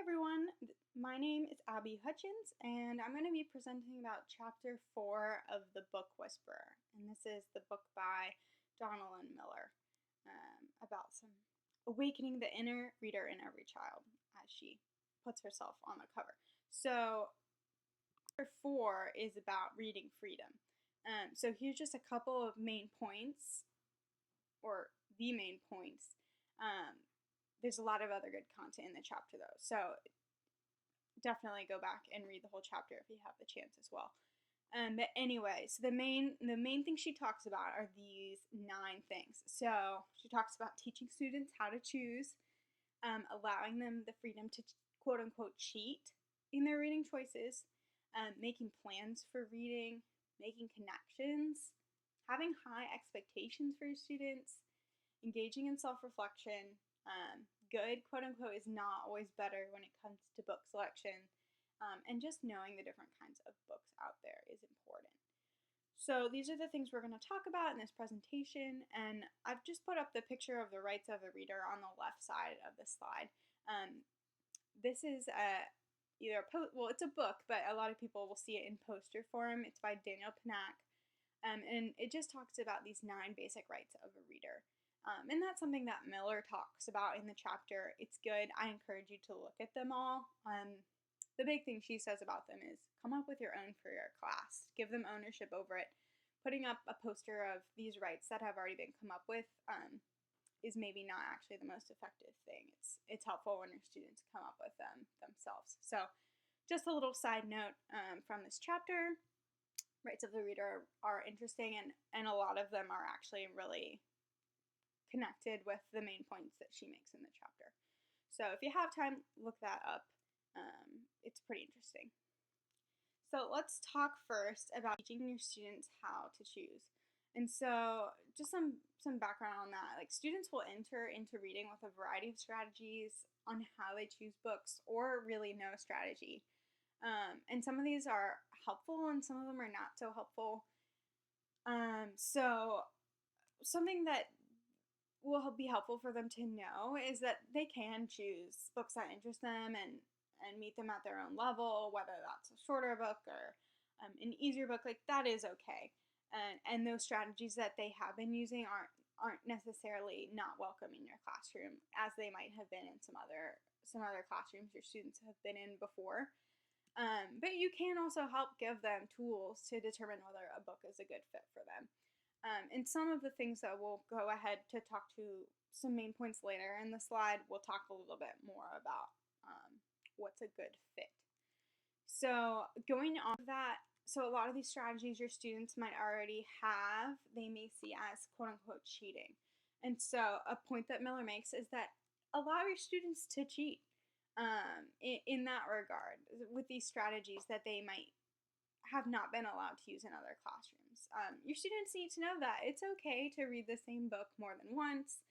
everyone, my name is Abby Hutchins, and I'm going to be presenting about Chapter 4 of the book Whisperer. And this is the book by Donalyn Miller about some awakening the inner reader in every child, as she puts herself on the cover. So, Chapter 4 is about reading freedom. So, here's just a couple of main points, or the main points. There's a lot of other good content in the chapter though, so definitely go back and read the whole chapter if you have the chance as well. But anyway, so the main thing she talks about are these 9 things. So she talks about teaching students how to choose, allowing them the freedom to quote unquote cheat in their reading choices, making plans for reading, making connections, having high expectations for your students, engaging in self-reflection. Good, quote unquote, is not always better when it comes to book selection, and just knowing the different kinds of books out there is important. So these are the things we're going to talk about in this presentation, and I've just put up the picture of the rights of the reader on the left side of the slide. This is it's a book, but a lot of people will see it in poster form. It's by Daniel Panack, and it just talks about these 9 basic rights of a reader. And that's something that Miller talks about in the chapter. It's good. I encourage you to look at them all. The big thing she says about them is come up with your own for your class. Give them ownership over it. Putting up a poster of these rights that have already been come up with is maybe not actually the most effective thing. It's helpful when your students come up with them themselves. So just a little side note from this chapter. Rights of the reader are interesting, and a lot of them are actually really connected with the main points that she makes in the chapter. So if you have time, look that up. It's pretty interesting. So let's talk first about teaching your students how to choose. And so just some background on that. Like, students will enter into reading with a variety of strategies on how they choose books, or really no strategy. And some of these are helpful and some of them are not so helpful. So something that will be helpful for them to know is that they can choose books that interest them and meet them at their own level, whether that's a shorter book or an easier book. Like, that is okay. And those strategies that they have been using aren't necessarily not welcome in your classroom, as they might have been in some other classrooms your students have been in before. But you can also help give them tools to determine whether a book is a good fit for them. And some of the things that we'll go ahead to talk to some main points later in the slide, we'll talk a little bit more about what's a good fit. So going on that, so a lot of these strategies your students might already have, they may see as quote unquote cheating. And so a point that Miller makes is that allow your students to cheat in that regard with these strategies that they might have not been allowed to use in other classrooms. Your students need to know that it's okay to read the same book more than once.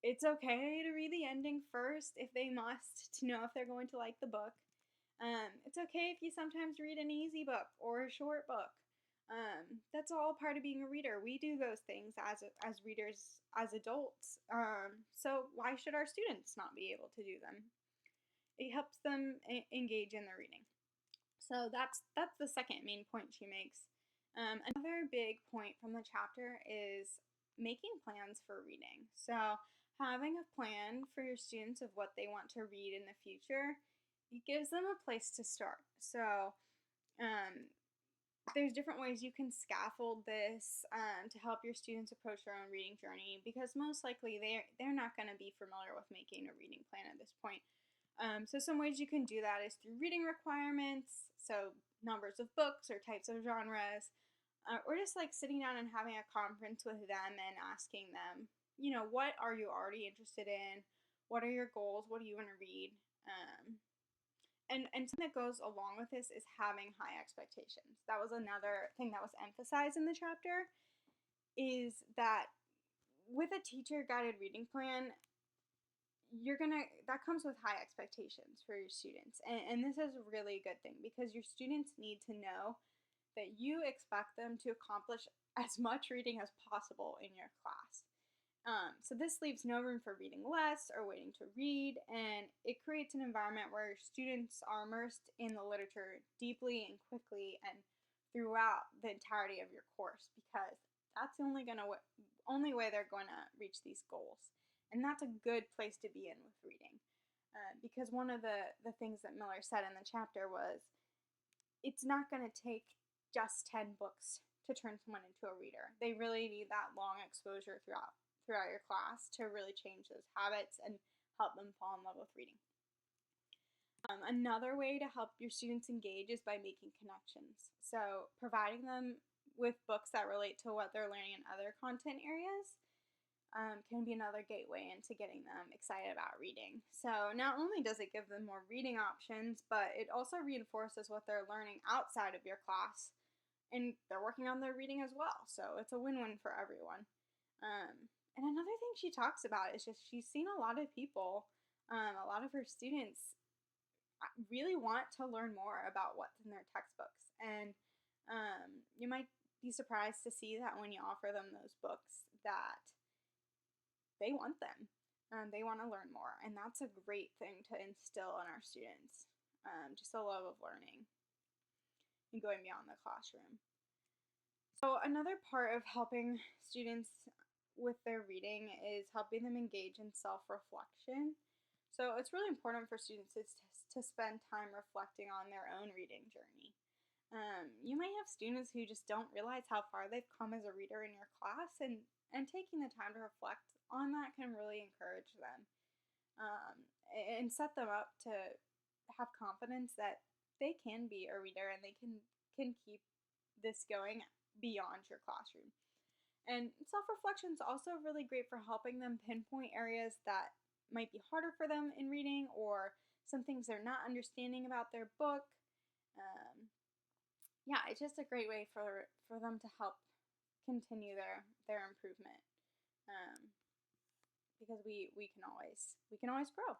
It's okay to read the ending first if they must, to know if they're going to like the book. It's okay if you sometimes read an easy book or a short book. That's all part of being a reader. We do those things as readers, as adults. So why should our students not be able to do them? It helps them engage in the reading. So that's the second main point she makes. Another big point from the chapter is making plans for reading. So having a plan for your students of what they want to read in the future, it gives them a place to start. So there's different ways you can scaffold this to help your students approach their own reading journey, because most likely they're not going to be familiar with making a reading plan at this point. So some ways you can do that is through reading requirements, so numbers of books or types of genres, or just like sitting down and having a conference with them and asking them, what are you already interested in? What are your goals? What do you want to read? And something that goes along with this is having high expectations. That was another thing that was emphasized in the chapter, is that with a teacher-guided reading plan, that comes with high expectations for your students. And this is a really good thing, because your students need to know that you expect them to accomplish as much reading as possible in your class. So this leaves no room for reading less or waiting to read, and it creates an environment where students are immersed in the literature deeply and quickly and throughout the entirety of your course, because that's only way they're going to reach these goals. And that's a good place to be in with reading. Because one of the things that Miller said in the chapter was, it's not going to take just 10 books to turn someone into a reader. They really need that long exposure throughout your class to really change those habits and help them fall in love with reading. Another way to help your students engage is by making connections. So providing them with books that relate to what they're learning in other content areas can be another gateway into getting them excited about reading. So not only does it give them more reading options, but it also reinforces what they're learning outside of your class, and they're working on their reading as well. So it's a win-win for everyone. And another thing she talks about is just she's seen a lot of people, a lot of her students really want to learn more about what's in their textbooks. And you might be surprised to see that when you offer them those books that they want them. They want to learn more. And that's a great thing to instill in our students, just a love of learning and going beyond the classroom. So another part of helping students with their reading is helping them engage in self-reflection. So it's really important for students to spend time reflecting on their own reading journey. You might have students who just don't realize how far they've come as a reader in your class, and taking the time to reflect on that can really encourage them and set them up to have confidence that they can be a reader and they can keep this going beyond your classroom. And self-reflection is also really great for helping them pinpoint areas that might be harder for them in reading, or some things they're not understanding about their book. Yeah, it's just a great way for them to help continue their improvement, because we can always grow,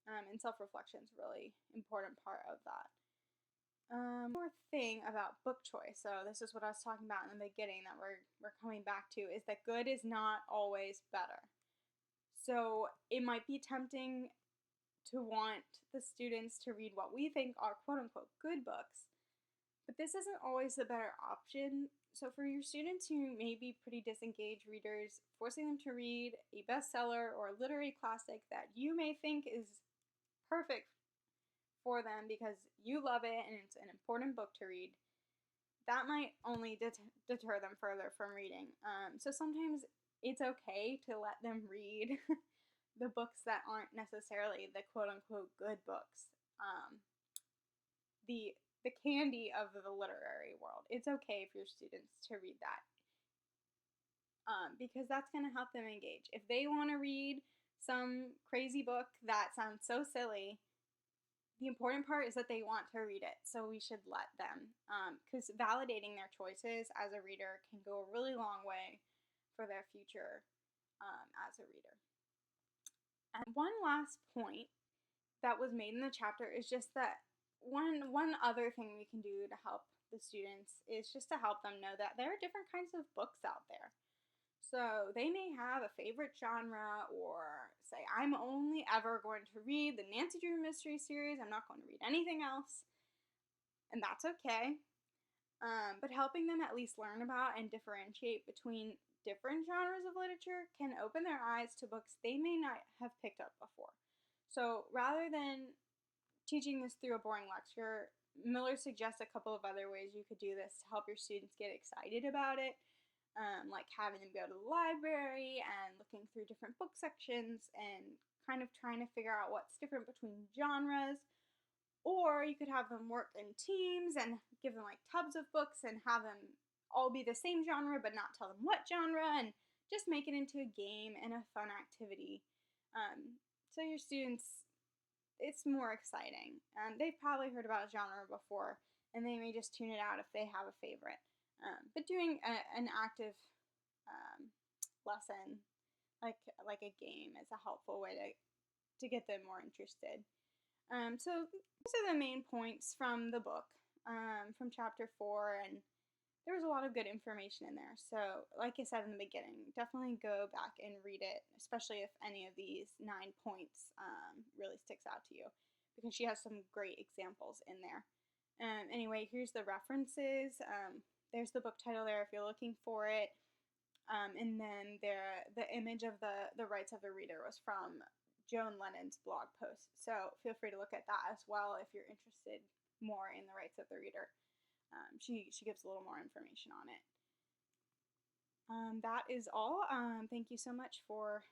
and self-reflection is a really important part of that. More thing about book choice. So this is what I was talking about in the beginning that we're coming back to, is that good is not always better. So it might be tempting to want the students to read what we think are quote unquote good books, but this isn't always the better option. So for your students who may be pretty disengaged readers, forcing them to read a bestseller or a literary classic that you may think is perfect for them because you love it and it's an important book to read, that might only deter them further from reading. So sometimes it's okay to let them read the books that aren't necessarily the quote-unquote good books, the candy of the literary world. It's okay for your students to read that, because that's going to help them engage. If they want to read some crazy book that sounds so silly, the important part is that they want to read it, so we should let them, because validating their choices as a reader can go a really long way for their future as a reader. And one last point that was made in the chapter is just that one other thing we can do to help the students is just to help them know that there are different kinds of books out there. So they may have a favorite genre, or say, I'm only ever going to read the Nancy Drew mystery series, I'm not going to read anything else, and that's okay. But helping them at least learn about and differentiate between different genres of literature can open their eyes to books they may not have picked up before. So rather than teaching this through a boring lecture, Miller suggests a couple of other ways you could do this to help your students get excited about it. Like having them go to the library and looking through different book sections and kind of trying to figure out what's different between genres. Or you could have them work in teams and give them like tubs of books and have them all be the same genre but not tell them what genre, and just make it into a game and a fun activity. So your students, it's more exciting. They've probably heard about a genre before, and they may just tune it out if they have a favorite. But doing an active lesson, like a game, is a helpful way to get them more interested. So these are the main points from the book, from chapter 4, and there was a lot of good information in there. So, like I said in the beginning, definitely go back and read it, especially if any of these 9 points really sticks out to you, because she has some great examples in there. Anyway, here's the references. There's the book title there if you're looking for it. And then the image of the rights of the reader was from Joan Lennon's blog post. So feel free to look at that as well if you're interested more in the rights of the reader. She gives a little more information on it. That is all. Thank you so much for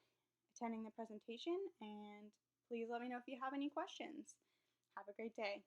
attending the presentation, and please let me know if you have any questions. Have a great day.